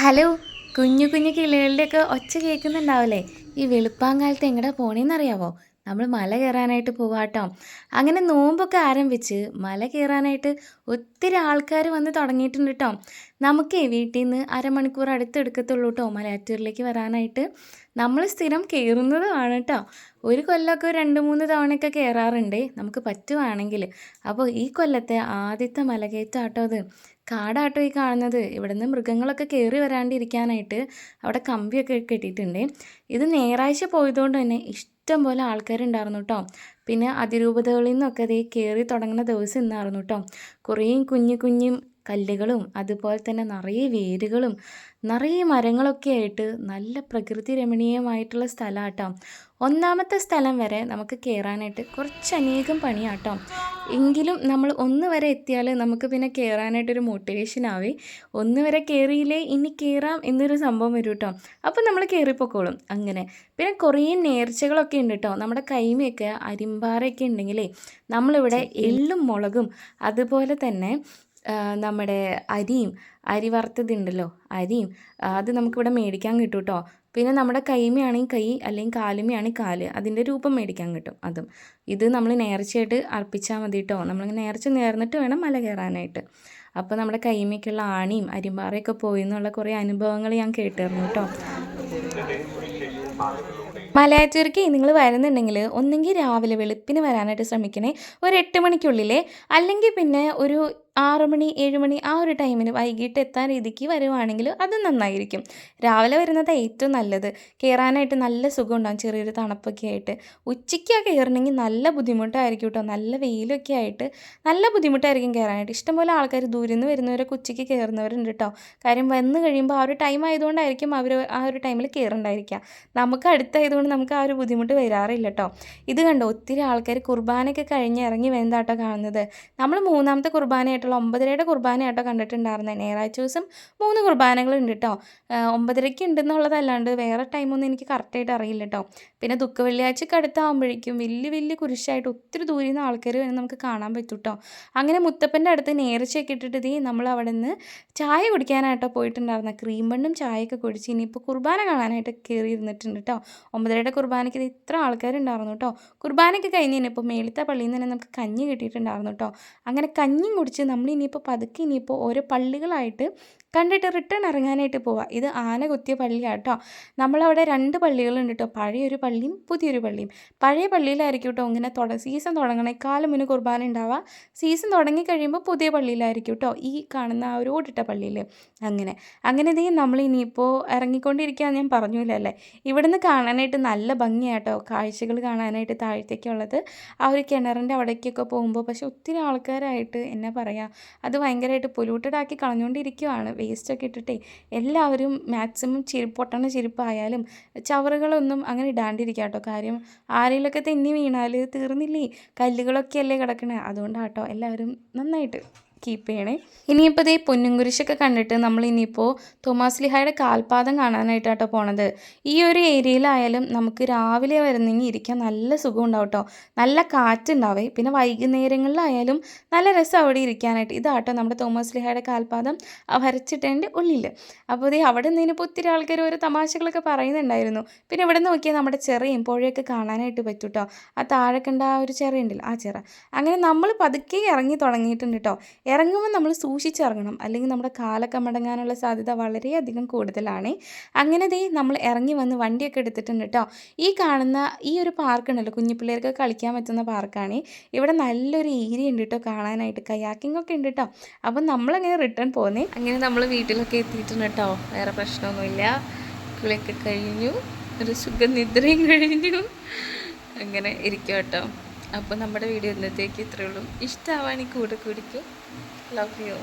Hello. കുഞ്ഞു കുഞ്ഞു കിളികളുടെയൊക്കെ ഒച്ച കേൾക്കുന്നുണ്ടാവല്ലേ? ഈ വെളുപ്പാങ്കാലത്ത് എങ്ങടാ പോണേന്നറിയാവോ? നമ്മൾ മല കയറാനായിട്ട് പോവാട്ടോ. അങ്ങനെ നോമ്പൊക്കെ ആരംഭിച്ച് മല കയറാനായിട്ട് ഒത്തിരി ആൾക്കാർ വന്ന് തുടങ്ങിയിട്ടുണ്ട് ട്ടോ. നമുക്കേ വീട്ടീന്ന് അരമണിക്കൂർ അടുത്തെടുക്കത്തുള്ളൂ ട്ടോ മലയാറ്റൂരിലേക്ക് വരാനായിട്ട്. നമ്മൾ സ്ഥിരം കയറുന്നതുമാണ് ട്ടോ. ഒരു കൊല്ലമൊക്കെ 2, 3 തവണയൊക്കെ കയറാറുണ്ട് നമുക്ക് പറ്റുവാണെങ്കിൽ. അപ്പോൾ ഈ കൊല്ലത്തെ ആദ്യത്തെ മലകയറ്റാട്ടോ അത്. കാടാട്ടോ ഈ കാണുന്നത്. ഇവിടുന്ന് മൃഗങ്ങളൊക്കെ കയറി വരാണ്ടിരിക്കാനായിട്ട് അവിടെ കമ്പിയൊക്കെ കെട്ടിയിട്ടുണ്ട്. ഇത് ഞായറാഴ്ച പോയതുകൊണ്ട് തന്നെ ഇഷ്ടം പോലെ ആൾക്കാരുണ്ടായിരുന്നു കേട്ടോ. പിന്നെ അതിരൂപതകളിൽ നിന്നൊക്കെ ദേ കയറി തുടങ്ങുന്ന ദിവസം ഇന്നായിരുന്നു കേട്ടോ. കുറേ കുഞ്ഞു കുഞ്ഞു കല്ലുകളും അതുപോലെ തന്നെ നിറയെ വേരുകളും നിറയെ മരങ്ങളൊക്കെ ആയിട്ട് നല്ല പ്രകൃതി രമണീയമായിട്ടുള്ള സ്ഥലമാട്ടോ. ഒന്നാമത്തെ സ്ഥലം വരെ നമുക്ക് കയറാനായിട്ട് കുറച്ചനേകം പണിയാട്ടോ. എങ്കിലും നമ്മൾ ഒന്ന് വരെ എത്തിയാൽ നമുക്ക് പിന്നെ കയറാനായിട്ടൊരു മോട്ടിവേഷൻ ആവേ. ഒന്ന് വരെ കയറിയില്ലേ ഇനി കയറാം എന്നൊരു സംഭവം വരും കേട്ടോ. അപ്പോൾ നമ്മൾ കയറിപ്പോക്കോളും അങ്ങനെ. പിന്നെ കുറേ നേർച്ചകളൊക്കെ ഉണ്ട് കേട്ടോ. നമ്മുടെ കൈമയൊക്കെ അരിമ്പാറയൊക്കെ ഉണ്ടെങ്കിലേ നമ്മളിവിടെ എള്ളും മുളകും അതുപോലെ തന്നെ നമ്മുടെ അരി വറുത്തതുണ്ടല്ലോ അരിയും അത് നമുക്കിവിടെ മേടിക്കാൻ കിട്ടും കേട്ടോ. പിന്നെ നമ്മുടെ കൈമയാണെങ്കിൽ കൈ അല്ലെങ്കിൽ കാലുമയാണെങ്കിൽ കാല് അതിൻ്റെ രൂപം മേടിക്കാൻ കിട്ടും അതും. ഇത് നമ്മൾ നേർച്ചയായിട്ട് അർപ്പിച്ചാൽ മതി കേട്ടോ. നമ്മൾ നേർച്ച നേർന്നിട്ട് വേണം മല കയറാനായിട്ട്. അപ്പോൾ നമ്മുടെ കൈമയ്ക്കുള്ള ആണിയും അരിമ്പാറയൊക്കെ പോയി എന്നുള്ള കുറേ അനുഭവങ്ങൾ ഞാൻ കേട്ടിരുന്നു കേട്ടോ. മലയാറ്റൂർക്ക് നിങ്ങൾ വരുന്നുണ്ടെങ്കിൽ ഒന്നെങ്കിൽ രാവിലെ വെളുപ്പിന് വരാനായിട്ട് ശ്രമിക്കണേ, ഒരു 8 മണിക്കുള്ളിൽ. അല്ലെങ്കിൽ പിന്നെ ഒരു 6 മണി 7 മണി ആ ഒരു ടൈമിന് വൈകിട്ട് എത്താൻ രീതിക്ക് വരുവാണെങ്കിൽ അത് നന്നായിരിക്കും. രാവിലെ വരുന്നത് ഏറ്റവും നല്ലത്. കയറാനായിട്ട് നല്ല സുഖം ഉണ്ടാകും, ചെറിയൊരു തണുപ്പൊക്കെ ആയിട്ട്. ഉച്ചയ്ക്കൊക്കെ കയറണമെങ്കിൽ നല്ല ബുദ്ധിമുട്ടായിരിക്കും കേട്ടോ. നല്ല വെയിലൊക്കെ ആയിട്ട് നല്ല ബുദ്ധിമുട്ടായിരിക്കും കയറാനായിട്ട്. ഇഷ്ടംപോലെ ആൾക്കാർ ദൂരെ നിന്ന് വരുന്നവരൊക്കെ ഉച്ചയ്ക്ക് കയറുന്നവരുണ്ട് കേട്ടോ. കാര്യം വന്ന് കഴിയുമ്പോൾ ആ ഒരു ടൈം ആയതുകൊണ്ടായിരിക്കും അവർ ആ ഒരു ടൈമിൽ കയറുണ്ടായിരിക്കുക. നമുക്ക് അടുത്തായതുകൊണ്ട് നമുക്ക് ആ ഒരു ബുദ്ധിമുട്ട് വരാറില്ല കേട്ടോ. ഇത് കണ്ടോ, ഒത്തിരി ആൾക്കാർ കുർബാനയൊക്കെ കഴിഞ്ഞ് ഇറങ്ങി വരുന്നതാട്ടോ കാണുന്നത്. നമ്മൾ 3ാമത്തെ കുർബാനയായിട്ടുള്ള 9:30യുടെ കുർബാനയാട്ടോ കണ്ടിട്ടുണ്ടായിരുന്നത്. ഞായറാഴ്ച ദിവസം 3 കുർബാനകളുണ്ട് കേട്ടോ. 9:30ക്ക് ഉണ്ടെന്നുള്ളതല്ലാണ്ട് വേറെ ടൈമൊന്നും എനിക്ക് കറക്റ്റായിട്ട് അറിയില്ല കേട്ടോ. പിന്നെ ദുഃഖവെള്ളിയാഴ്ചക്ക് അടുത്താകുമ്പോഴേക്കും വലിയ വലിയ കുരിശായിട്ട് ഒത്തിരി ദൂരെ നിന്ന് ആൾക്കാർ വന്ന് നമുക്ക് കാണാൻ പറ്റും കേട്ടോ. അങ്ങനെ മുത്തപ്പൻ്റെ അടുത്ത് നേർച്ചയൊക്കെ ഇട്ടിട്ട് നമ്മൾ അവിടെ നിന്ന് ചായ കുടിക്കാനായിട്ടോ പോയിട്ടുണ്ടായിരുന്നത്. ക്രീം ബണ്ണും ചായയൊക്കെ കുടിച്ച് ഇനിയിപ്പോൾ കുർബാന കാണാനായിട്ട് കയറി ഇരുന്നിട്ടുണ്ട് കേട്ടോ. 9:30യുടെ കുർബാനയ്ക്ക് ഇത്ര ആൾക്കാരുണ്ടായിരുന്നു കേട്ടോ. കുർബാനയ്ക്ക് കഴിഞ്ഞ് കഴിഞ്ഞപ്പോൾ മേളിത്തെ പള്ളിയിൽ നിന്ന് തന്നെ നമുക്ക് കഞ്ഞി കിട്ടിയിട്ടുണ്ടായിരുന്നു കേട്ടോ. അങ്ങനെ കഞ്ഞിയും കുടിച്ച് നമ്മൾ ഇനിയിപ്പോൾ പതുക്കെ ഇനിയിപ്പോൾ ഓരോ പള്ളികളായിട്ട് കണ്ടിട്ട് റിട്ടേൺ ഇറങ്ങാനായിട്ട് പോവാം. ഇത് ആന കുത്തിയ പള്ളിയാണ് കേട്ടോ. നമ്മളവിടെ 2 പള്ളികളുണ്ട് കേട്ടോ, പഴയൊരു പള്ളിയും പുതിയൊരു പള്ളിയും. പഴയ പള്ളിയിലായിരിക്കും കേട്ടോ ഇങ്ങനെ സീസൺ തുടങ്ങണേക്കാളും മുന്നേ കുർബാന ഉണ്ടാവുക. സീസൺ തുടങ്ങി കഴിയുമ്പോൾ പുതിയ പള്ളിയിലായിരിക്കും കേട്ടോ, ഈ കാണുന്ന ആ ഒരു ഓടിട്ട പള്ളിയിൽ. അങ്ങനെ ഇതേ നമ്മൾ ഇനിയിപ്പോൾ ഇറങ്ങിക്കൊണ്ടിരിക്കുകയാണ്, ഞാൻ പറഞ്ഞില്ലല്ലേ. ഇവിടുന്ന് കാണാനായിട്ട് നല്ല ഭംഗിയാട്ടോ, കാഴ്ചകൾ കാണാനായിട്ട് താഴത്തേക്കുള്ളത്. ആ ഒരു കിണറിൻ്റെ അവിടേക്കൊക്കെ പോകുമ്പോൾ പക്ഷെ ഒത്തിരി ആൾക്കാരായിട്ട് എന്നാ പറയുക, അത് ഭയങ്കരമായിട്ട് പൊല്യൂട്ടഡ് ആക്കി കളഞ്ഞുകൊണ്ടിരിക്കുകയാണ്. വേസ്റ്റൊക്കെ ഇട്ടിട്ടേ എല്ലാവരും മാക്സിമം പൊട്ടണ ചെരുപ്പായാലും ചവറുകളൊന്നും അങ്ങനെ ഇടാണ്ടിരിക്കുക കേട്ടോ. കാര്യം ആരെങ്കിലുമൊക്കെ തെന്നി വീണാൽ തീർന്നില്ലേ, കല്ലുകളൊക്കെ അല്ലേ കിടക്കണേ. അതുകൊണ്ടാട്ടോ എല്ലാവരും നന്നായിട്ട് കീപ്പ് ചെയ്യണേ. ഇനിയിപ്പോൾ ഇതേ പൊന്നുംകുരിശൊക്കെ കണ്ടിട്ട് നമ്മൾ ഇനിയിപ്പോൾ തോമാശ്ലീഹായുടെ കാൽപാദം കാണാനായിട്ടാട്ടോ പോണത്. ഈ ഒരു ഏരിയയിലായാലും നമുക്ക് രാവിലെ വരുന്നെങ്കിൽ ഇരിക്കാൻ നല്ല സുഖം ഉണ്ടാവും കേട്ടോ. നല്ല കാറ്റുണ്ടാവേ. പിന്നെ വൈകുന്നേരങ്ങളിലായാലും നല്ല രസം അവിടെ ഇരിക്കാനായിട്ട്. ഇതാട്ടോ നമ്മുടെ തോമാശ്ലീഹായുടെ കാൽപാദം വരച്ചിട്ടതിൻ്റെ ഉള്ളിൽ. അപ്പോൾ ഇതേ അവിടെ നിന്നിപ്പോൾ ഒത്തിരി ആൾക്കാർ ഓരോ തമാശകളൊക്കെ പറയുന്നുണ്ടായിരുന്നു. പിന്നെ ഇവിടെ നോക്കിയാൽ നമ്മുടെ ചിറയും പുഴയൊക്കെ കാണാനായിട്ട് പറ്റും കേട്ടോ. ആ താഴെ കണ്ട ആ ഒരു ചിറയുണ്ടല്ലോ, ആ ചിറ. അങ്ങനെ നമ്മൾ പതുക്കെ ഇറങ്ങി തുടങ്ങിയിട്ടുണ്ട് കേട്ടോ. ഇറങ്ങുമ്പോൾ നമ്മൾ സൂക്ഷിച്ചിറങ്ങണം, അല്ലെങ്കിൽ നമ്മുടെ കാലൊക്കെ മടങ്ങാനുള്ള സാധ്യത വളരെയധികം കൂടുതലാണ്. അങ്ങനെ നമ്മൾ ഇറങ്ങി വന്ന് വണ്ടിയൊക്കെ എടുത്തിട്ടുണ്ട് കേട്ടോ. ഈ കാണുന്ന ഈ ഒരു പാർക്ക് ഉണ്ടല്ലോ, കുഞ്ഞു പിള്ളേർക്ക് കളിക്കാൻ പറ്റുന്ന പാർക്കാണ്. ഇവിടെ നല്ലൊരു ഏരിയ ഉണ്ട് കേട്ടോ കാണാനായിട്ട്. കയാക്കിംഗ് ഒക്കെ ഉണ്ട് കേട്ടോ. അപ്പം നമ്മളങ്ങനെ റിട്ടേൺ പോകുന്നേ. അങ്ങനെ നമ്മൾ വീട്ടിലൊക്കെ എത്തിയിട്ടുണ്ട് കേട്ടോ. വേറെ പ്രശ്നമൊന്നുമില്ല. കുളിയൊക്കെ കഴിഞ്ഞു, ഒരു സുഖനിദ്രയും കഴിഞ്ഞു. അങ്ങനെ ഇരിക്കും കേട്ടോ. അപ്പോൾ നമ്മുടെ വീഡിയോ ഇന്നത്തേക്ക് ഇത്രയേ ഉള്ളൂ. ഇഷ്ടമാവാണെങ്കിൽ കൂടെ കുടിക്കും. Love you.